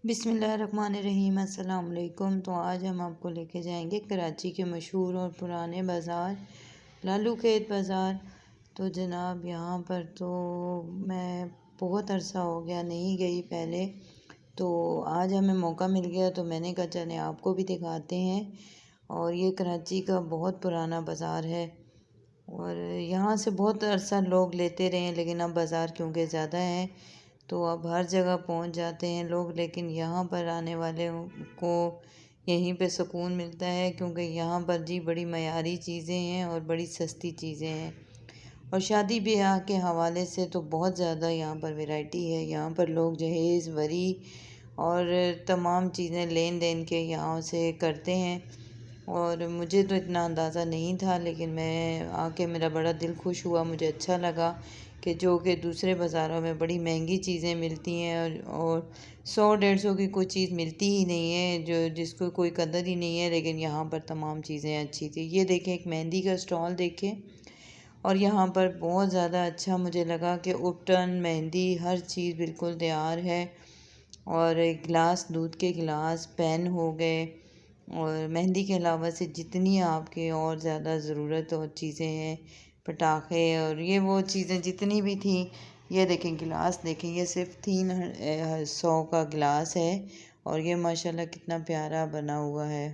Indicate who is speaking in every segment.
Speaker 1: बिस्मिल्लाहिर्रहमानिर्रहीम अस्सलाम वालेकुम। तो आज हम आपको लेके जाएंगे कराची के मशहूर और पुराने बाज़ार लालू खेत बाज़ार। तो जनाब यहाँ पर तो मैं बहुत अरसा हो गया नहीं गई पहले, तो आज हमें मौका मिल गया तो मैंने कहा चलें आपको भी दिखाते हैं। और ये कराची का बहुत पुराना बाज़ार है और यहाँ से बहुत अरसा लोग लेते रहे, लेकिन अब बाज़ार क्योंकि ज़्यादा है तो अब हर जगह पहुंच जाते हैं लोग। लेकिन यहाँ पर आने वाले को यहीं पे सुकून मिलता है, क्योंकि यहाँ पर जी बड़ी मयारी चीज़ें हैं और बड़ी सस्ती चीज़ें हैं। और शादी ब्याह के हवाले से तो बहुत ज़्यादा यहाँ पर वैरायटी है। यहाँ पर लोग जहेज़ वरी और तमाम चीज़ें लेन देन के यहाँ से करते हैं। और मुझे तो इतना अंदाज़ा नहीं था, लेकिन मैं आके मेरा बड़ा दिल खुश हुआ। मुझे अच्छा लगा कि जो कि दूसरे बाज़ारों में बड़ी महंगी चीज़ें मिलती हैं और 100-150 की कोई चीज़ मिलती ही नहीं है, जो जिसको कोई कदर ही नहीं है, लेकिन यहाँ पर तमाम चीज़ें अच्छी थी। ये देखें, एक मेहंदी का स्टॉल देखें, और यहाँ पर बहुत ज़्यादा अच्छा मुझे लगा कि उपटन मेहंदी हर चीज़ बिल्कुल तैयार है। और गिलास, दूध के गिलास, पेन हो गए, और मेहंदी के अलावा से जितनी आपके और ज़्यादा ज़रूरत और चीज़ें हैं, पटाखे और ये वो चीज़ें जितनी भी थी। ये देखें गिलास, देखें ये सिर्फ 300 का गिलास है और ये माशाल्लाह कितना प्यारा बना हुआ है।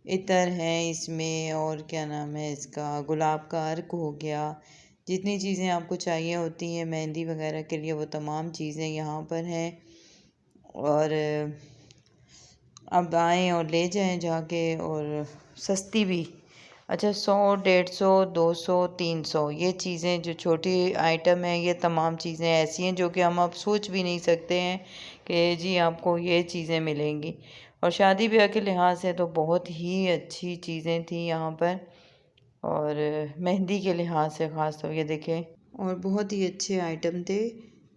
Speaker 1: इतर है इसमें, और क्या नाम है इसका, गुलाब का अर्क हो गया। जितनी चीज़ें आपको चाहिए होती हैं मेहंदी वगैरह के लिए, वो तमाम चीज़ें यहाँ पर हैं। और अब आएँ और ले जाएं जाके, और सस्ती भी। अच्छा, 100, 150, 200, 300 ये चीज़ें जो छोटी आइटम है, ये तमाम चीज़ें ऐसी हैं जो कि हम अब सोच भी नहीं सकते हैं कि जी आपको ये चीज़ें मिलेंगी। और शादी ब्याह के लिहाज से तो बहुत ही अच्छी चीज़ें थी यहाँ पर, और मेहंदी के लिहाज से ख़ास तौर ये देखें, और बहुत ही अच्छे आइटम थे।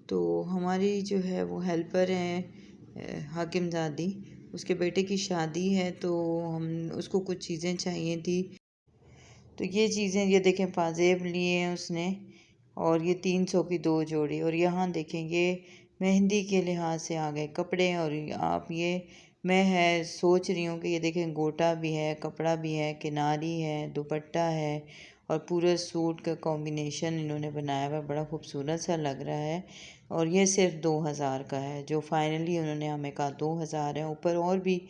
Speaker 1: तो हमारी जो है वो हेल्पर हैं हाकिमज़ादी, उसके बेटे की शादी है, तो हम उसको कुछ चीज़ें चाहिए थी। तो ये चीज़ें, ये देखें पाजेब लिए हैं उसने, और ये 300 की 2 जोड़ी। और यहाँ देखें ये मेहंदी के लिहाज से आ गए कपड़े। और आप ये, मैं है सोच रही हूँ कि ये देखें गोटा भी है, कपड़ा भी है, किनारी है, दुपट्टा है, और पूरे सूट का कॉम्बिनेशन इन्होंने बनाया हुआ, बड़ा खूबसूरत सा लग रहा है। और ये सिर्फ 2000 का है, जो फाइनली उन्होंने हमें कहा 2000 है। ऊपर और भी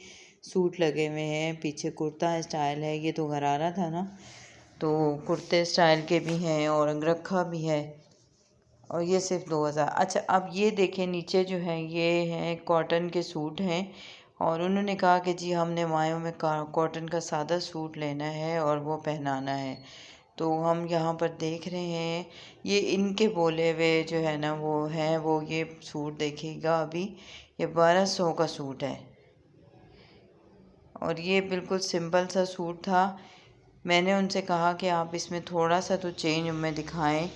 Speaker 1: सूट लगे हुए हैं, पीछे कुर्ता स्टाइल है, ये तो गरारा था ना, तो कुर्ते स्टाइल के भी हैं और अंगरखा भी है। और ये सिर्फ 2000। अच्छा, अब ये देखें नीचे जो है ये हैं कॉटन के सूट हैं, और उन्होंने कहा कि जी हमने मायों में कॉटन का सादा सूट लेना है और वो पहनाना है। तो हम यहाँ पर देख रहे हैं, ये इनके बोले हुए जो है ना वो हैं, वो ये सूट देखिएगा अभी, ये 1200 का सूट है। और ये बिल्कुल सिंपल सा सूट था। मैंने उनसे कहा कि आप इसमें थोड़ा सा तो चेंज हमें दिखाएं,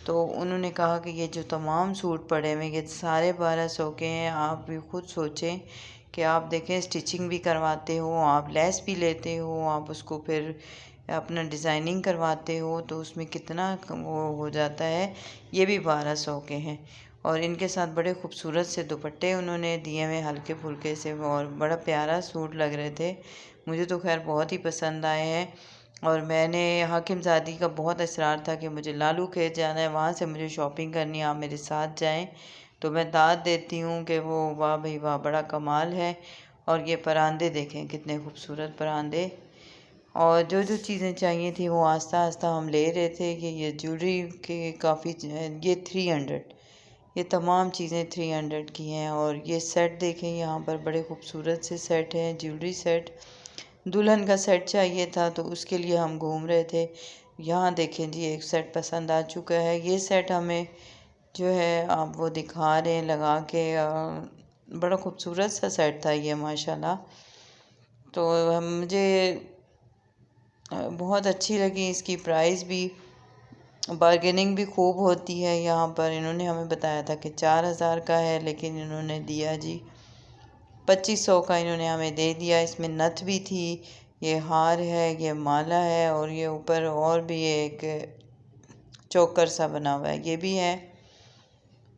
Speaker 1: तो उन्होंने कहा कि ये जो तमाम सूट पड़े हुए ये सारे 1200 के हैं। आप भी खुद सोचें कि आप देखें, स्टिचिंग भी करवाते हो, आप लेस भी लेते हो, आप उसको फिर अपना डिज़ाइनिंग करवाते हो, तो उसमें कितना वो हो जाता है। ये भी 1200 के हैं, और इनके साथ बड़े खूबसूरत से दुपट्टे उन्होंने दिए हुए हल्के फुल्के से, और बड़ा प्यारा सूट लग रहे थे। मुझे तो खैर बहुत ही पसंद आए हैं। और मैंने हाकिमज़ादी का बहुत इसरार था कि मुझे लालू खेत जाना है, वहाँ से मुझे शॉपिंग करनी है, आप मेरे साथ जाएं। तो मैं दाद देती हूँ कि वो वाह भाई वाह, बड़ा कमाल है। और ये परांदे देखें, कितने खूबसूरत परांदे। और जो जो चीज़ें चाहिए थी वो आस्ता आस्ता हम ले रहे थे कि ये ज्वेलरी के काफ़ी, ये 300, ये तमाम चीज़ें 300 की हैं। और ये सेट देखें, यहाँ पर बड़े खूबसूरत से सेट हैं, ज्वेलरी सेट। दुल्हन का सेट चाहिए था तो उसके लिए हम घूम रहे थे। यहाँ देखें जी, एक सेट पसंद आ चुका है। ये सेट हमें जो है आप वो दिखा रहे हैं लगा के, बड़ा खूबसूरत सा सेट था ये माशाल्लाह। तो मुझे बहुत अच्छी लगी इसकी प्राइस भी। बारगेनिंग भी खूब होती है यहाँ पर। इन्होंने हमें बताया था कि 4000 का है, लेकिन इन्होंने दिया जी 2500 का इन्होंने हमें दे दिया। इसमें नथ भी थी, ये हार है, ये माला है, और ये ऊपर और भी एक चोकर सा बना हुआ है, ये भी है।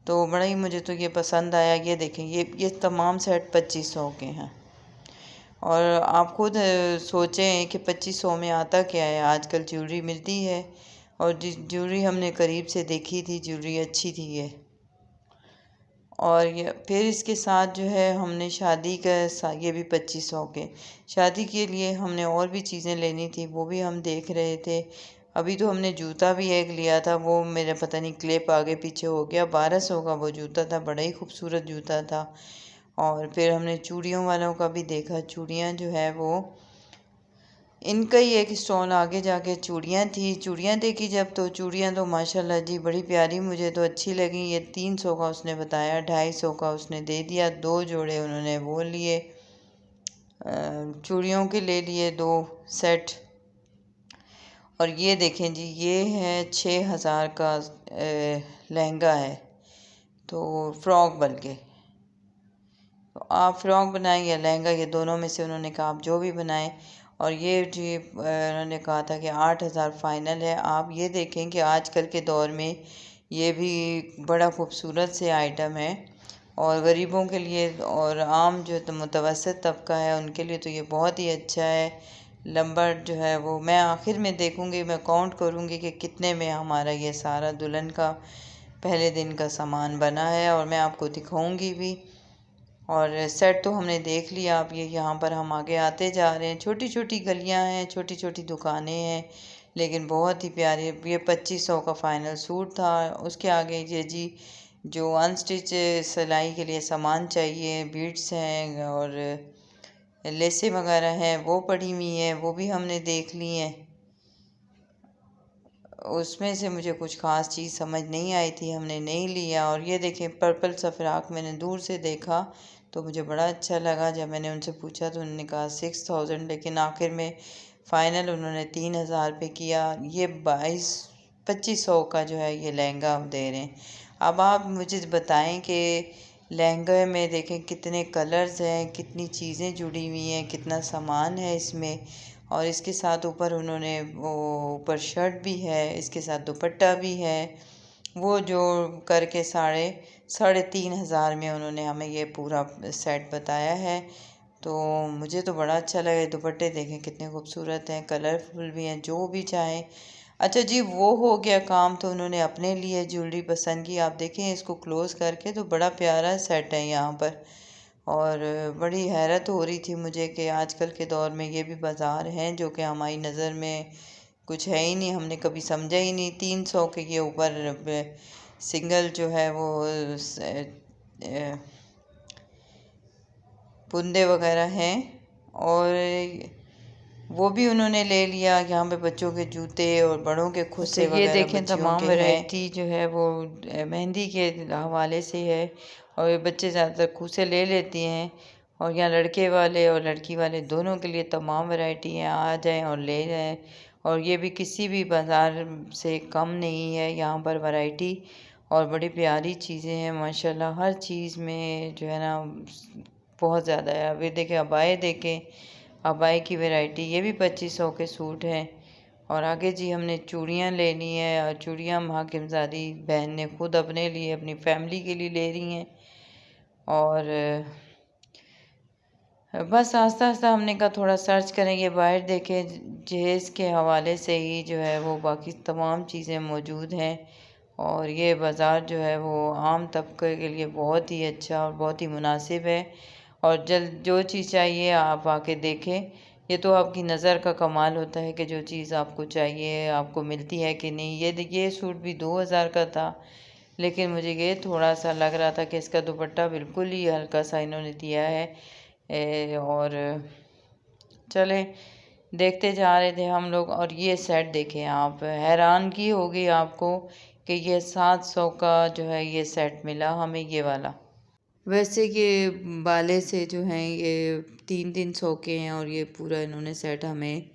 Speaker 1: तो बड़ा ही मुझे तो ये पसंद आया। ये देखें, ये तमाम सेट 2500 के हैं। और आप खुद सोचें कि 2500 में आता क्या है। आजकल ज्वेलरी मिलती है, और ज्वेलरी हमने करीब से देखी थी, ज्वेलरी अच्छी थी ये। और ये फिर इसके साथ जो है हमने शादी का ये भी 2500 के, शादी के लिए हमने और भी चीज़ें लेनी थी, वो भी हम देख रहे थे। अभी तो हमने जूता भी एक लिया था, वो मेरा पता नहीं क्लिप आगे पीछे हो गया। 1200 का वो जूता था, बड़ा ही खूबसूरत जूता था। और फिर हमने चूड़ियों वालों का भी देखा। चूड़ियाँ जो है वो, इनका ही एक स्टॉल आगे जाके चूड़ियाँ थी। चूड़ियाँ देखी जब, तो चूड़ियाँ तो माशाल्लाह जी बड़ी प्यारी, मुझे तो अच्छी लगी। ये 300 का उसने बताया, 250 का उसने दे दिया। 2 जोड़े उन्होंने वो लिए, चूड़ियों के ले लिए 2 सेट। और ये देखें जी, ये है 6000 का लहंगा है, तो फ्रॉक, बल्कि तो आप फ्रॉक बनाएं या लहंगा, ये दोनों में से उन्होंने कहा आप जो भी बनाएं। और ये जी उन्होंने कहा था कि 8000 फ़ाइनल है। आप ये देखें कि आजकल के दौर में ये भी बड़ा खूबसूरत से आइटम है, और गरीबों के लिए और आम जो मुतवसत तबका है उनके लिए तो ये बहुत ही अच्छा है। नंबर जो है वो मैं आखिर में देखूंगी, मैं काउंट करूंगी कि कितने में हमारा ये सारा दुल्हन का पहले दिन का सामान बना है, और मैं आपको दिखाऊंगी भी। और सेट तो हमने देख लिया। अब ये यहाँ पर हम आगे आते जा रहे हैं, छोटी छोटी गलियाँ हैं, छोटी छोटी दुकानें हैं, लेकिन बहुत ही प्यारी। ये 2500 का फ़ाइनल सूट था। उसके आगे ये जी जो अनस्टिच सिलाई के लिए सामान चाहिए, बीड्स हैं और लेसें वगैरह हैं, वो पड़ी हुई हैं, वो भी हमने देख ली हैं। उसमें से मुझे कुछ ख़ास चीज़ समझ नहीं आई थी, हमने नहीं लिया। और ये देखें, पर्पल सा फ्राक मैंने दूर से देखा तो मुझे बड़ा अच्छा लगा। जब मैंने उनसे पूछा तो उन्होंने कहा 6000, लेकिन आखिर में फ़ाइनल उन्होंने 3000 पे किया। ये 2500 का जो है ये लहंगा हम दे रहे हैं। अब आप मुझे बताएं कि लहंगे में देखें कितने कलर्स हैं, कितनी चीज़ें जुड़ी हुई हैं, कितना सामान है इसमें। और इसके साथ ऊपर उन्होंने वो ऊपर शर्ट भी है, इसके साथ दुपट्टा भी है। वो जो करके 3500 में उन्होंने हमें ये पूरा सेट बताया है। तो मुझे तो बड़ा अच्छा लगा। दुपट्टे देखें कितने खूबसूरत हैं, कलरफुल भी हैं, जो भी चाहें। अच्छा जी, वो हो गया काम। तो उन्होंने अपने लिए ज्वेलरी पसंद की। आप देखें इसको क्लोज़ करके, तो बड़ा प्यारा सेट है यहाँ पर। और बड़ी हैरत हो रही थी मुझे कि आजकल के दौर में ये भी बाज़ार हैं जो कि हमारी नज़र में कुछ है ही नहीं, हमने कभी समझा ही नहीं। 300 के ये ऊपर सिंगल जो है वो बुंदे वगैरह हैं, और वो भी उन्होंने ले लिया। यहाँ पे बच्चों के जूते और बड़ों के खुस्से ये वगैरह देखें, तमाम वैरायटी जो है वो मेहंदी के हवाले से है। और ये बच्चे ज़्यादातर खुस्से ले लेती हैं, और यहाँ लड़के वाले और लड़की वाले दोनों के लिए तमाम वैरायटी हैं, आ जाएं और ले जाएं। और ये भी किसी भी बाज़ार से कम नहीं है यहाँ पर वैरायटी, और बड़ी प्यारी चीज़ें हैं माशाल्लाह। हर चीज़ में जो है ना बहुत ज़्यादा है। अभी देखें, अबाए देखें, अबाए की वैरायटी, ये भी 2500 के सूट हैं। और आगे जी हमने चूड़ियाँ लेनी है, और चूड़ियाँ हाकिमज़ादी बहन ने खुद अपने लिए, अपनी फैमिली के लिए ले रही हैं। और बस आस्ता आस्ता हमने कहा थोड़ा सर्च करेंगे, बाहर देखें, जहेज़ के हवाले से ही जो है वो बाकी तमाम चीज़ें मौजूद हैं। और ये बाज़ार जो है वो आम तबके के लिए बहुत ही अच्छा और बहुत ही मुनासिब है। और जल्द जो चीज़ चाहिए आप आके देखें। ये तो आपकी नज़र का कमाल होता है कि जो चीज़ आपको चाहिए आपको मिलती है कि नहीं। ये सूट भी 2000 का था, लेकिन मुझे ये थोड़ा सा लग रहा था कि इसका दुपट्टा बिल्कुल ही हल्का सा इन्होंने दिया है। और चले देखते जा रहे थे हम लोग। और ये सेट देखें, आप हैरान की होगी आपको कि ये 700 का जो है ये सेट मिला हमें, ये वाला। वैसे ये बाले से जो हैं ये 300 के हैं, और ये पूरा इन्होंने सेट हमें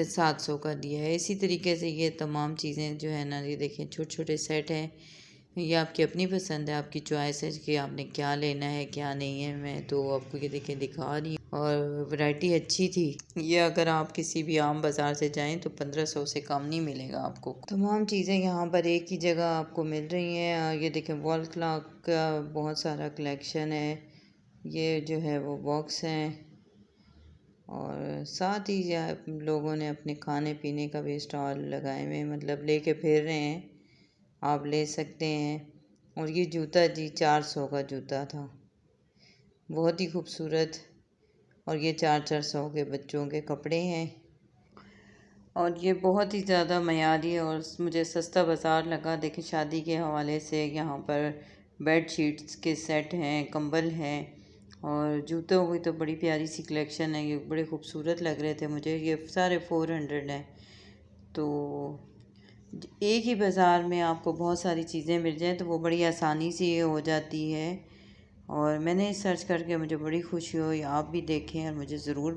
Speaker 1: 700 का दिया है। इसी तरीके से ये तमाम चीज़ें जो है ना, ये देखें छोटे छोटे सेट हैं। ये आपकी अपनी पसंद है, आपकी चॉइस है कि आपने क्या लेना है क्या नहीं है। मैं तो आपको ये देखें दिखा रही हूँ। और वैरायटी अच्छी थी। ये अगर आप किसी भी आम बाज़ार से जाएं तो 1500 से कम नहीं मिलेगा आपको। तमाम चीज़ें यहाँ पर एक ही जगह आपको मिल रही हैं। ये देखें, वॉल क्लॉक का बहुत सारा कलेक्शन है। ये जो है वो बॉक्स हैं, और साथ ही लोगों ने अपने खाने पीने का भी स्टॉल लगाए हुए हैं, मतलब लेके फिर रहे हैं, आप ले सकते हैं। और ये जूता जी 400 का जूता था, बहुत ही खूबसूरत। और ये 400 के बच्चों के कपड़े हैं, और ये बहुत ही ज़्यादा मयारी और मुझे सस्ता बाज़ार लगा। देखिए, शादी के हवाले से यहाँ पर बेड शीट्स के सेट हैं, कंबल हैं, और जूतों की तो बड़ी प्यारी सी कलेक्शन है। ये बड़े खूबसूरत लग रहे थे मुझे। ये सारे 400 हैं। तो एक ही बाज़ार में आपको बहुत सारी चीज़ें मिल जाएँ तो वो बड़ी आसानी से ये हो जाती है। और मैंने सर्च करके मुझे बड़ी खुशी हुई। आप भी देखें और मुझे ज़रूर